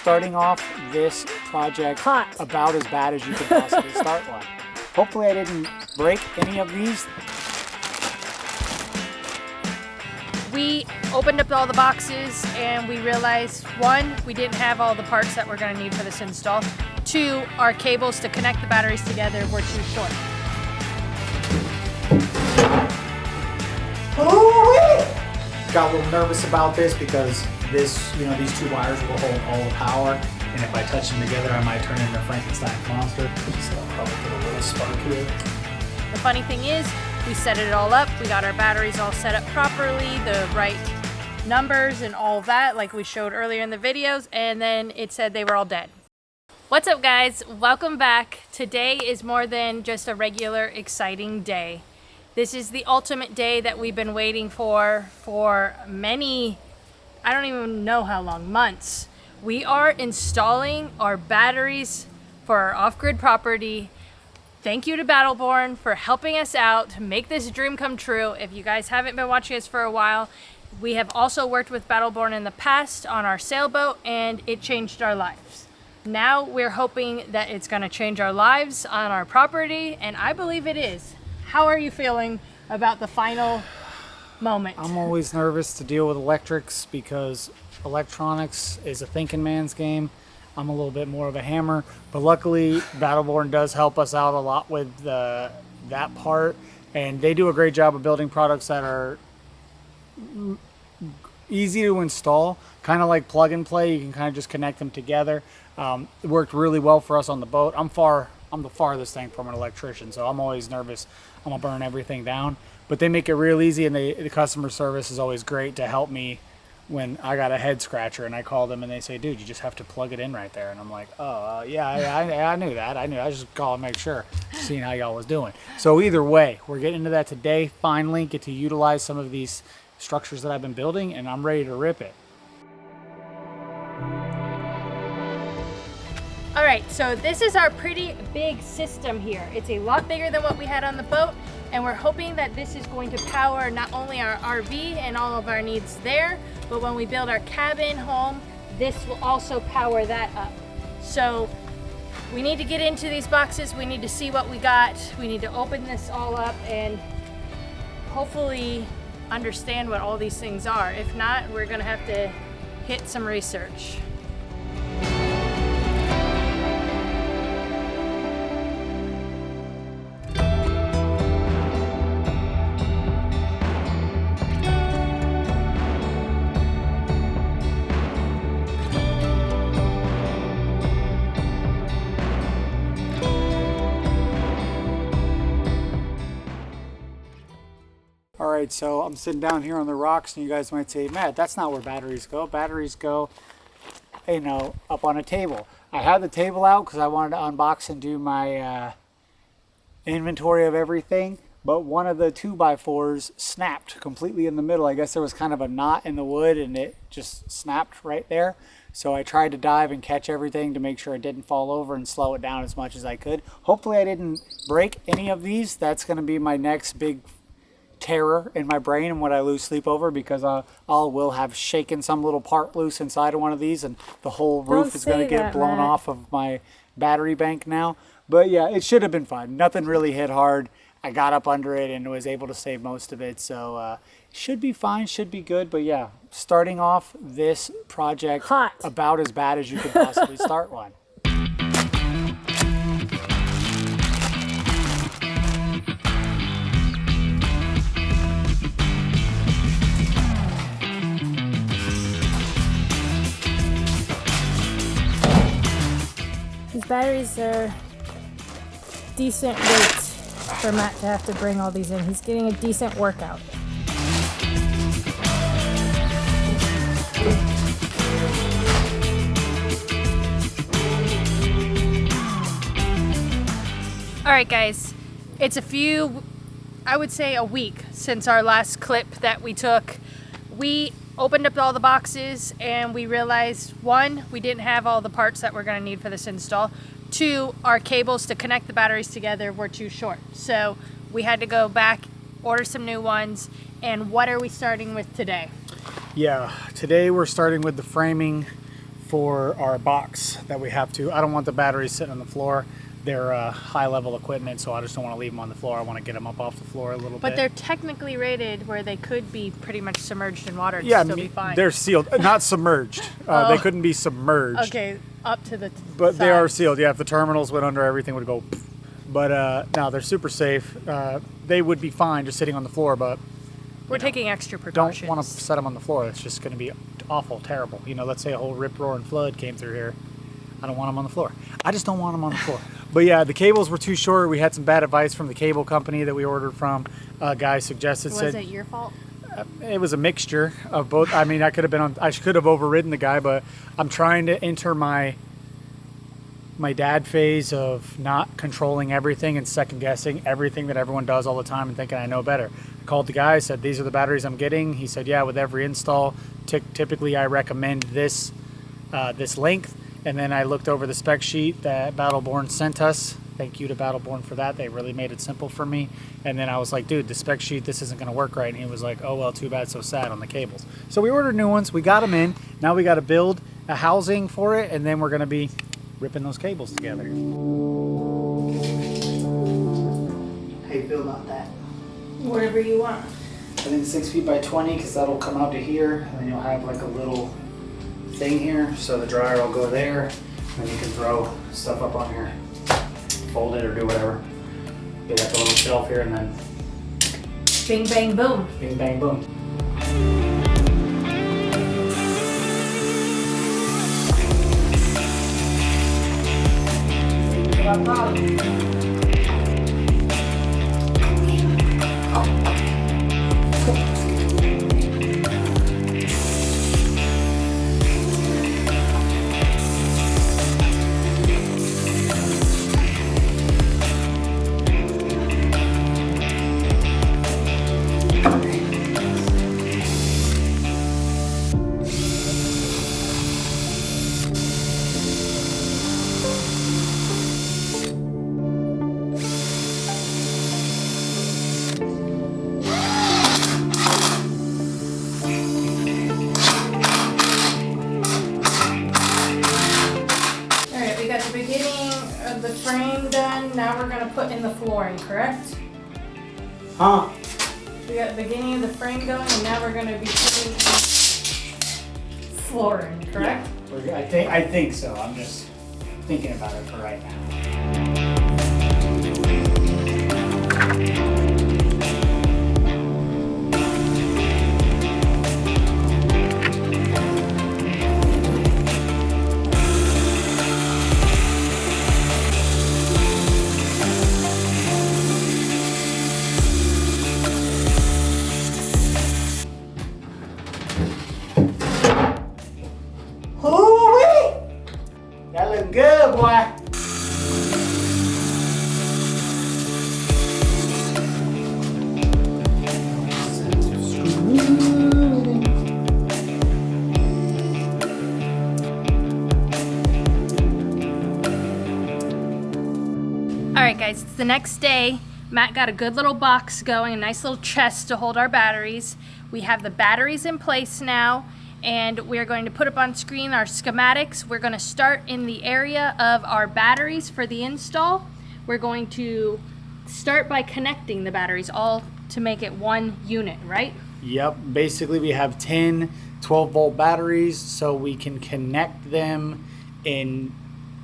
starting off this project about as bad as you could possibly start one. Hopefully I didn't break any of these. We opened up all the boxes and we realized, one, we didn't have all the parts that we're going to need for this install. Two, our cables to connect the batteries together were too short. Got a little nervous about this because these two wires will hold all the power, and if I touch them together I might turn into a Frankenstein's monster, so I'll probably put a little spark here. The funny thing is, we set it all up, we got our batteries all set up properly, the right numbers and all of that like we showed earlier in the videos, and then it said they were all dead. What's up guys, welcome back. Today is more than just a regular exciting day. This is the ultimate day that we've been waiting for many, I don't even know how long, months. We are installing our batteries for our off-grid property. Thank you to Battleborn for helping us out to make this dream come true. If you guys haven't been watching us for a while, we have also worked with Battleborn in the past on our sailboat, and it changed our lives. Now we're hoping that it's going to change our lives on our property, and I believe it is. How are you feeling about the final moment? I'm always nervous to deal with electrics because electronics is a thinking man's game. I'm a little bit more of a hammer, but luckily Battleborn does help us out a lot with that part, and they do a great job of building products that are easy to install, kind of like plug and play. You can kind of just connect them together. It worked really well for us on the boat. I'm the farthest thing from an electrician, so I'm always nervous I'm gonna burn everything down, but they make it real easy, and the customer service is always great to help me when I got a head scratcher and I call them and they say, dude, you just have to plug it in right there. And I'm like, yeah, I knew that. I just call and make sure, seeing how y'all was doing. So either way, we're getting into that today. Finally get to utilize some of these structures that I've been building, and I'm ready to rip it. All right, so this is our pretty big system here. It's a lot bigger than what we had on the boat, and we're hoping that this is going to power not only our RV and all of our needs there, but when we build our cabin home, this will also power that up. So we need to get into these boxes. We need to see what we got. We need to open this all up and hopefully understand what all these things are. If not, we're gonna have to hit some research. Alright, so I'm sitting down here on the rocks, and you guys might say, Matt, that's not where batteries go. Batteries go, up on a table. I had the table out because I wanted to unbox and do my inventory of everything, but one of the 2x4s snapped completely in the middle. I guess there was kind of a knot in the wood and it just snapped right there. So I tried to dive and catch everything to make sure it didn't fall over and slow it down as much as I could. Hopefully I didn't break any of these. That's going to be my next big terror in my brain and what I lose sleep over, because I will have shaken some little part loose inside of one of these, and the whole roof is going to get blown off of my battery bank now. But yeah, it should have been fun. Nothing really hit hard. I got up under it and was able to save most of it, so should be fine, should be good. But yeah, starting off this project about as bad as you could possibly start one. These batteries are decent weight for Matt to have to bring all these in. He's getting a decent workout. All right, guys, it's I would say a week since our last clip that we took. We opened up all the boxes and we realized, one, we didn't have all the parts that we're going to need for this install. Two, our cables to connect the batteries together were too short. So we had to go back, order some new ones. And what are we starting with today? Yeah, today we're starting with the framing for our box that we have to. I don't want the batteries sitting on the floor. They're high level equipment, so I just don't want to leave them on the floor. I want to get them up off the floor a little bit. But they're technically rated where they could be pretty much submerged in water and still be fine. They're sealed, not submerged. They couldn't be submerged. Okay, up to the But sides. they are sealed. Yeah, if the terminals went under, everything would go. But no, they're super safe. They would be fine just sitting on the floor, but we're taking extra precautions. don't want to set them on the floor. It's just going to be awful, terrible. You know, let's say a whole rip, roar, and flood came through here. I don't want them on the floor. I just don't want them on the floor. But yeah, the cables were too short. We had some bad advice from the cable company that we ordered from. A guy suggested. Was it your fault? It was a mixture of both. I mean, I could have overridden the guy, but I'm trying to enter my dad phase of not controlling everything and second guessing everything that everyone does all the time and thinking I know better. I called the guy, said these are the batteries I'm getting. He said, yeah, with every install, typically I recommend this length. And then I looked over the spec sheet that Battleborn sent us. Thank you to Battleborn for that. They really made it simple for me. And then I was like, dude, the spec sheet, this isn't going to work right. And he was like, oh, well, too bad, so sad on the cables. So we ordered new ones. We got them in. Now we got to build a housing for it. And then we're going to be ripping those cables together. How you feel about that? Whatever you want. I think 6 feet by 20, because that'll come out to here. And then you'll have like a little thing here, so the dryer will go there, and you can throw stuff up on here, fold it or do whatever. Get like a little shelf here, and then Bing, bang, boom. bing, bang, boom. No problem. Now we're going to put in the flooring, correct? Huh? We got the beginning of the frame going, and now we're going to be putting in flooring, correct? Yeah. I think so. I'm just thinking about it for right now. That look good, boy. Alright guys, it's the next day. Matt got a good little box going, a nice little chest to hold our batteries. We have the batteries in place now, and we're going to put up on screen our schematics. We're going to start in the area of our batteries for the install. We're going to start by connecting the batteries all to make it one unit, right? Yep, basically we have 10 12-volt batteries, so we can connect them in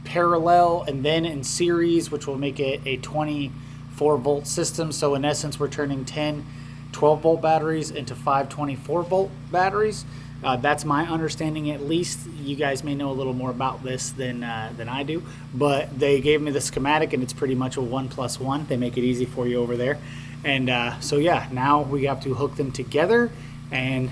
parallel and then in series, which will make it a 24-volt system. So in essence, we're turning 10 12-volt batteries into 5 24-volt batteries. That's my understanding, at least. You guys may know a little more about this than I do, but they gave me the schematic, and it's pretty much a 1+1. They make it easy for you over there. And so yeah, now we have to hook them together, and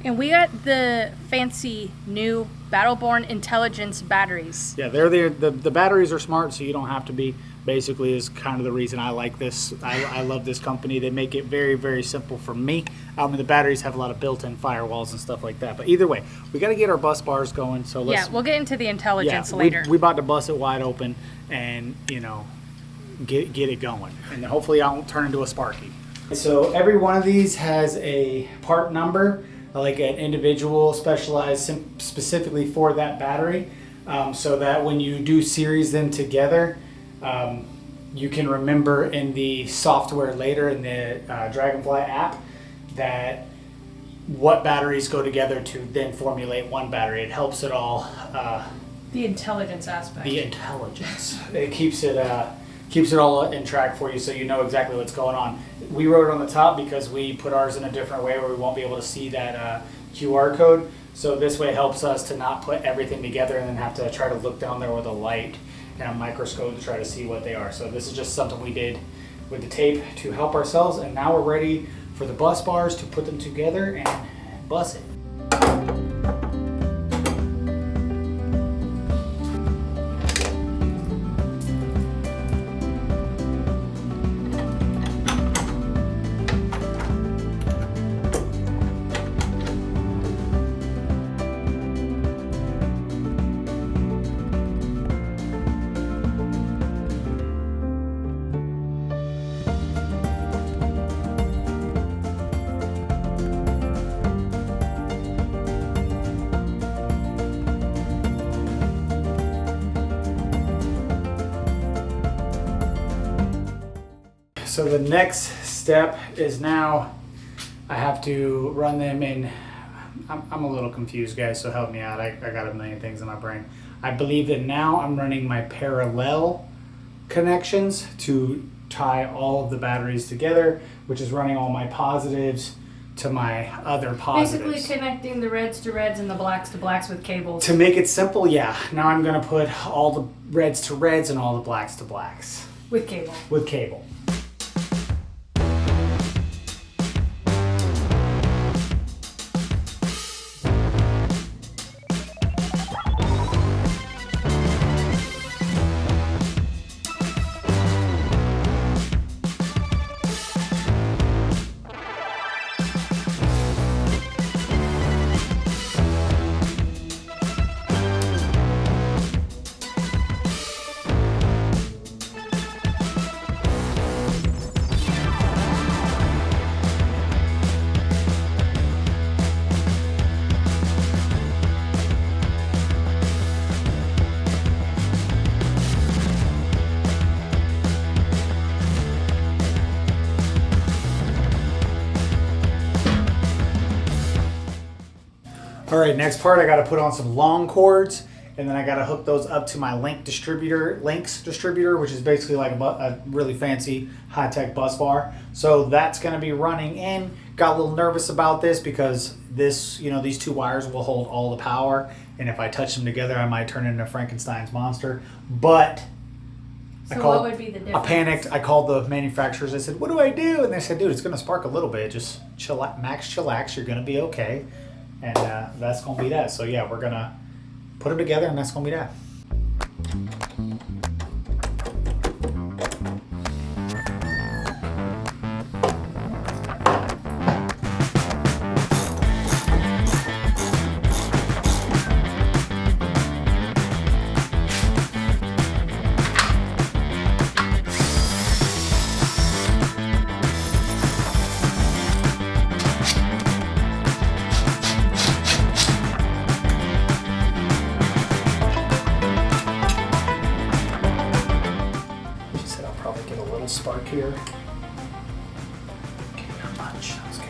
we got the fancy new Battleborn Intelligence batteries. yeah, they're the batteries are smart, so you don't have to be. Basically is kind of the reason I like this. I love this company. They make it very, very simple for me. The batteries have a lot of built-in firewalls and stuff like that. But either way, we got to get our bus bars going. So let's, yeah, we'll get into the intelligence later. We about to bust it wide open and, you know, get it going. And hopefully I won't turn into a Sparky. So every one of these has a part number. like an individual specialized specifically for that battery, so that when you do series them together, you can remember in the software later in the Dragonfly app that what batteries go together to then formulate one battery. It helps it all. The intelligence aspect. The intelligence. It keeps it all in track for you, so you know exactly what's going on. We wrote it on the top because we put ours in a different way where we won't be able to see that QR code. So this way helps us to not put everything together and then have to try to look down there with a light and a microscope to try to see what they are. So this is just something we did with the tape to help ourselves, and now we're ready for the bus bars to put them together and bus it. So the next step is now I have to run them in. I'm a little confused, guys, so help me out. I got a million things in my brain. I believe that now I'm running my parallel connections to tie all of the batteries together, which is running all my positives to my other positives. Basically connecting the reds to reds and the blacks to blacks with cables. To make it simple, yeah. Now I'm going to put all the reds to reds and all the blacks to blacks. With cable. With cable. All right, next part, I got to put on some long cords, and then I got to hook those up to my Links distributor, which is basically like a really fancy high-tech bus bar. So that's going to be running in. Got a little nervous about this because this, these two wires will hold all the power, and if I touch them together, I might turn into Frankenstein's monster. But So what would be the difference? I panicked. I called the manufacturers. I said, "What do I do?" And they said, "Dude, it's going to spark a little bit. Just chillax. You're going to be okay." And that's going to be that. So yeah, we're going to put them together, and that's going to be that. Spark here. Okay, not much. That's good.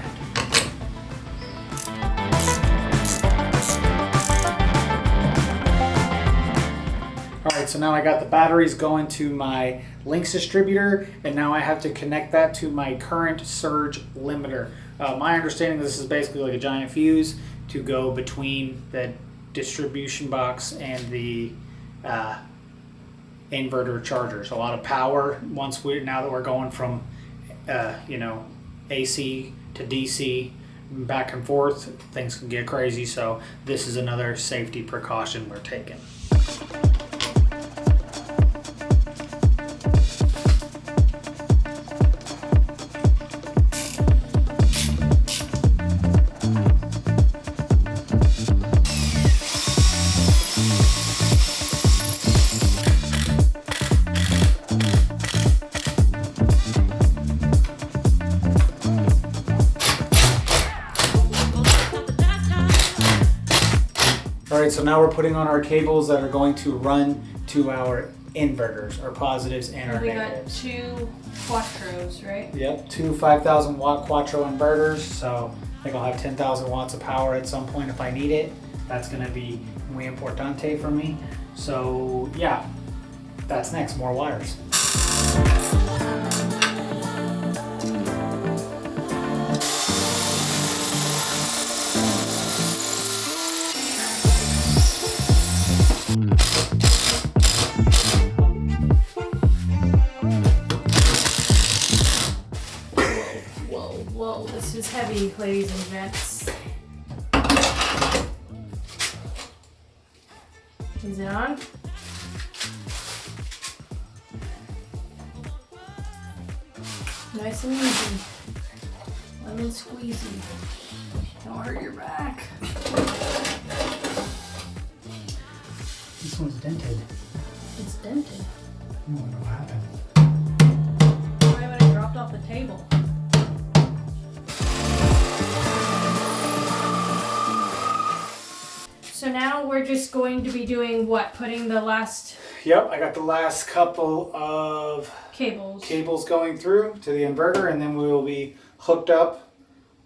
All right, so now I got the batteries going to my Links distributor, and now I have to connect that to my current surge limiter. My understanding, this is basically like a giant fuse to go between the distribution box and the inverter chargers. A lot of power now that we're going from AC to DC back and forth, things can get crazy, so this is another safety precaution we're taking. All right, so now we're putting on our cables that are going to run to our inverters, our positives and our negatives. We got 2 quattros, right? Yep, 2 5,000 watt quattro inverters. So I think I'll have 10,000 watts of power at some point if I need it. That's gonna be muy importante for me. So yeah, that's next, more wires. Whoa, this is heavy, ladies and gents. Is it on? Nice and easy. Lemon squeezy. Don't hurt your back. This one's dented. It's dented. I wonder what happened. Why would it dropped off the table? So now we're just going to be doing what? Putting the last Yep, I got the last couple of cables going through to the inverter, and then we will be hooked up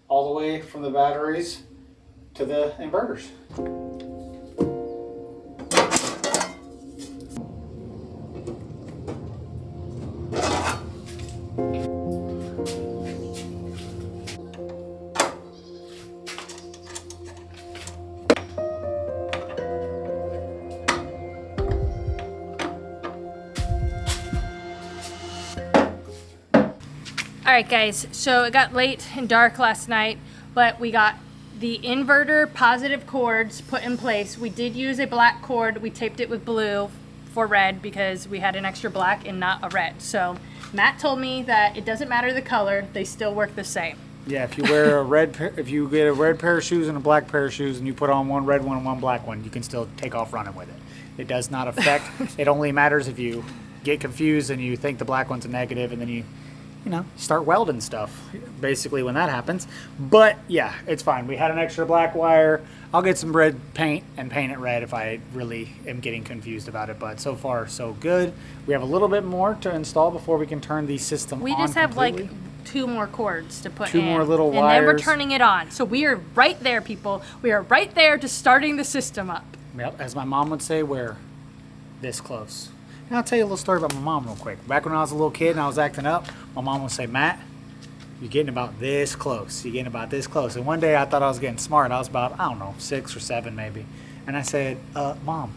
all the way from the batteries to the inverters. Alright guys, so it got late and dark last night, but we got the inverter positive cords put in place. We did use a black cord. We taped it with blue for red because we had an extra black and not a red. So Matt told me that it doesn't matter the color, they still work the same. Yeah, if you wear a if you get a red pair of shoes and a black pair of shoes and you put on one red one and one black one, you can still take off running with it. It does not affect. It only matters if you get confused and you think the black one's a negative, and then you know, start welding stuff, basically, when that happens. But yeah, it's fine. We had an extra black wire. I'll get some red paint and paint it red if I really am getting confused about it. But so far, so good. We have a little bit more to install before we can turn the system on. We just have completely. like 2 more cords to put in. 2 more little wires. And then we're turning it on. So we are right there, people. We are right there to starting the system up. Yep, as my mom would say, we're this close. And I'll tell you a little story about my mom real quick. Back when I was a little kid and I was acting up, my mom would say, Matt, you're getting about this close. You're getting about this close. And one day I thought I was getting smart. I was about, I don't know, 6 or 7 maybe. And I said, Mom,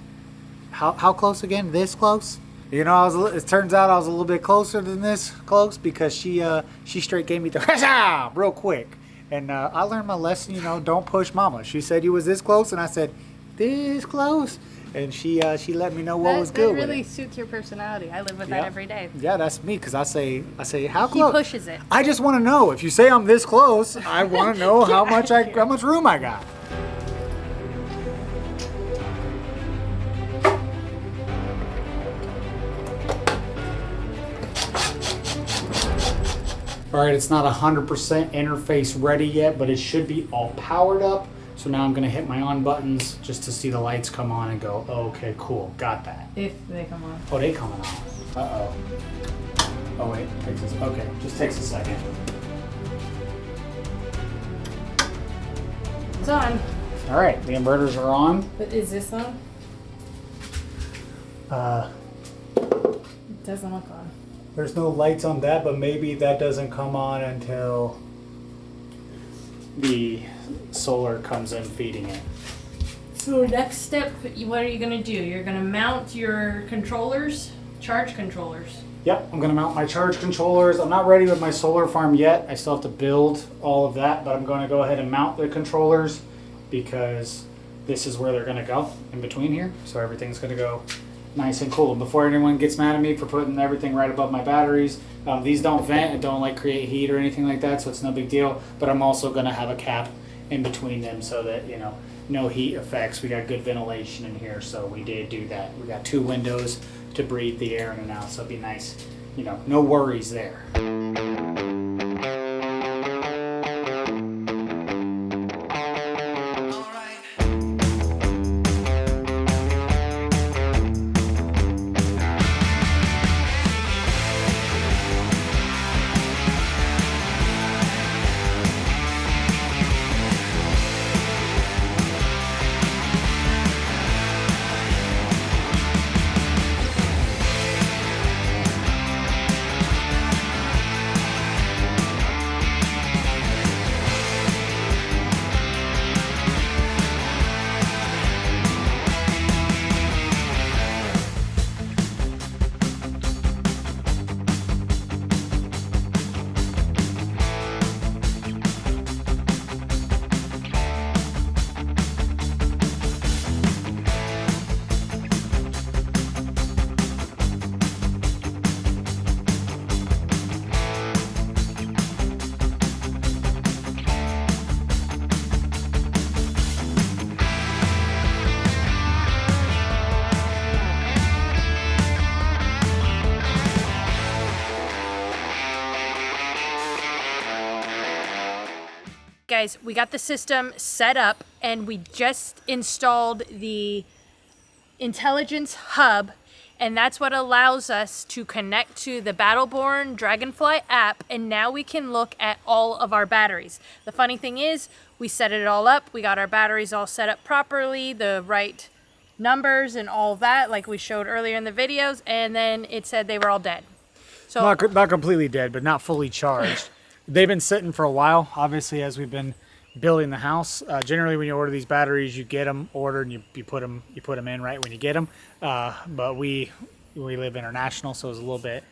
how close again? This close? You know, it turns out I was a little bit closer than this close because she straight gave me the real quick. And I learned my lesson, you know, don't push mama. She said you was this close, and I said, this close. And she let me know what was good with it. That really suits your personality. I live with that every day. Yeah, that's me, because I say how close. He pushes it. I just want to know. If you say I'm this close, I want to know how much room I got. All right, it's not 100% interface ready yet, but it should be all powered up. So now I'm gonna hit my on buttons just to see the lights come on and go, oh, okay, cool, got that. If they come on. Oh, they coming on. Uh-oh. Oh wait, okay, just takes a second. It's on. All right, the inverters are on. But is this on? It doesn't look on. There's no lights on that, but maybe that doesn't come on until the solar comes in feeding it. So next step, what are you going to do? You're going to mount your controllers, charge controllers. Yep, I'm going to mount my charge controllers. I'm not ready with my solar farm yet. I still have to build all of that, but I'm going to go ahead and mount the controllers because this is where they're going to go in between here. So everything's going to go nice and cool. Before anyone gets mad at me for putting everything right above my batteries, these don't vent and don't like create heat or anything like that, so it's no big deal. But I'm also going to have a cap in between them so that, you know, no heat effects. We got good ventilation in here, so we did do that. We got 2 windows to breathe the air in and out, so it'd be nice, you know, no worries there. guys, we got the system set up and we just installed the intelligence hub, and that's what allows us to connect to the Battleborn Dragonfly app, and now we can look at all of our batteries. The funny thing is, we set it all up, we got our batteries all set up properly, the right numbers and all that, like we showed earlier in the videos, and then it said they were all dead. So Not completely dead, but not fully charged. They've been sitting for a while, obviously, as we've been building the house. Generally, when you order these batteries, you get them ordered and you put them in right when you get them. But we live international, so it's a little bit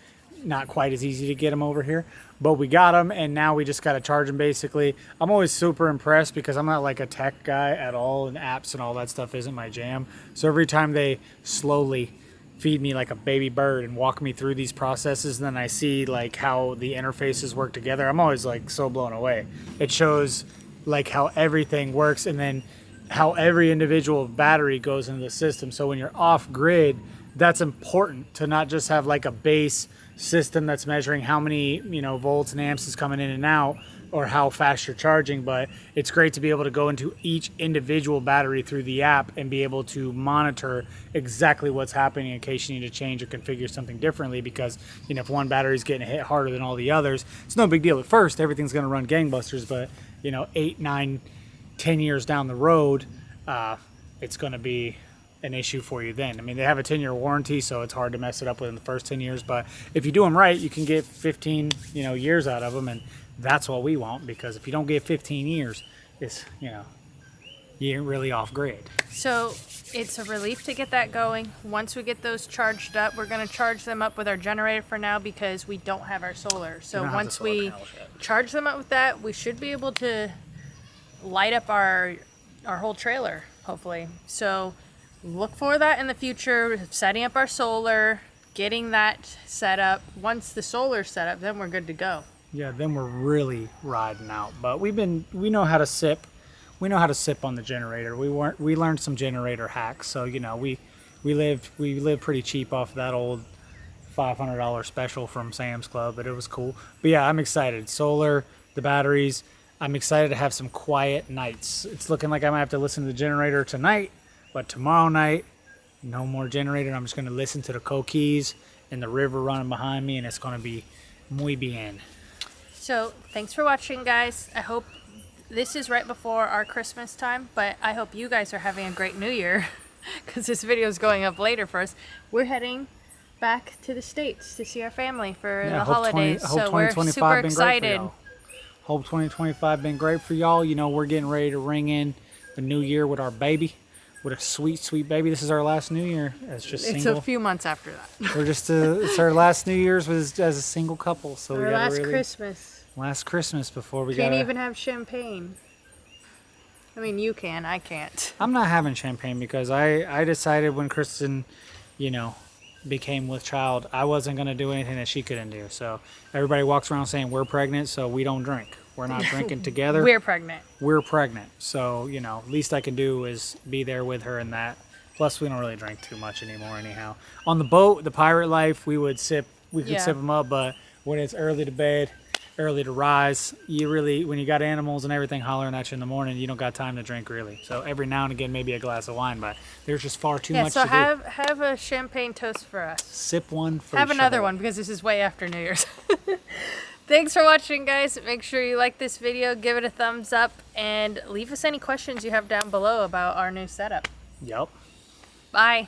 not quite as easy to get them over here. But we got them, and now we just got to charge them. Basically, I'm always super impressed because I'm not like a tech guy at all, and apps and all that stuff isn't my jam. So every time they slowly feed me like a baby bird and walk me through these processes, and then I see like how the interfaces work together, I'm always like so blown away. It shows like how everything works, and then how every individual battery goes into the system. So when you're off grid, that's important to not just have like a base system that's measuring how many, volts and amps is coming in and out, or how fast you're charging, but it's great to be able to go into each individual battery through the app and be able to monitor exactly what's happening in case you need to change or configure something differently, because if one battery is getting hit harder than all the others, it's no big deal at first, everything's going to run gangbusters, but 8, 9, 10 years down the road, it's going to be an issue for you then. I mean, they have a 10-year warranty, so it's hard to mess it up within the first 10 years, but if you do them right, you can get 15 years out of them, and that's what we want, because if you don't get 15 years, it's you ain't really off grid. So it's a relief to get that going. Once we get those charged up, we're going to charge them up with our generator for now because we don't have our solar. So once we charge them up with that, we should be able to light up our whole trailer, hopefully. So look for that in the future, setting up our solar, getting that set up. Once the solar's set up, then we're good to go. Yeah, then we're really riding out. But we know how to sip. We know how to sip on the generator. We learned some generator hacks. So we lived pretty cheap off that old $500 special from Sam's Club, but it was cool. But yeah, I'm excited. Solar, the batteries. I'm excited to have some quiet nights. It's looking like I might have to listen to the generator tonight, but tomorrow night, no more generator. I'm just going to listen to the coquilles and the river running behind me, and it's going to be muy bien. So thanks for watching, guys. I hope this is right before our Christmas time, but I hope you guys are having a great New Year because this video is going up later for us. We're heading back to the States to see our family for the holidays, so we're super excited. Hope 2025 been great for y'all. We're getting ready to ring in the new year with our baby, with a sweet, sweet baby. This is our last New Year as just single. It's a few months after that. We're just it's our last New Year's as a single couple, so our last Christmas before we can't even have champagne. I mean, you can, I can't. I'm not having champagne because I decided when Kristen, became with child, I wasn't going to do anything that she couldn't do. So everybody walks around saying we're pregnant, so we don't drink. We're not drinking together. We're pregnant. We're pregnant. So, least I can do is be there with her in that. Plus, we don't really drink too much anymore anyhow. On the boat, the pirate life, we could sip them up, but when it's early to bed, early to rise, when you got animals and everything hollering at you in the morning, you don't got time to drink really. So every now and again, maybe a glass of wine, but there's just far too much to do. So have a champagne toast for us. Sip one for Have another one because this is way after New Year's. Thanks for watching, guys. Make sure you like this video, give it a thumbs up, and leave us any questions you have down below about our new setup. Yep. Bye.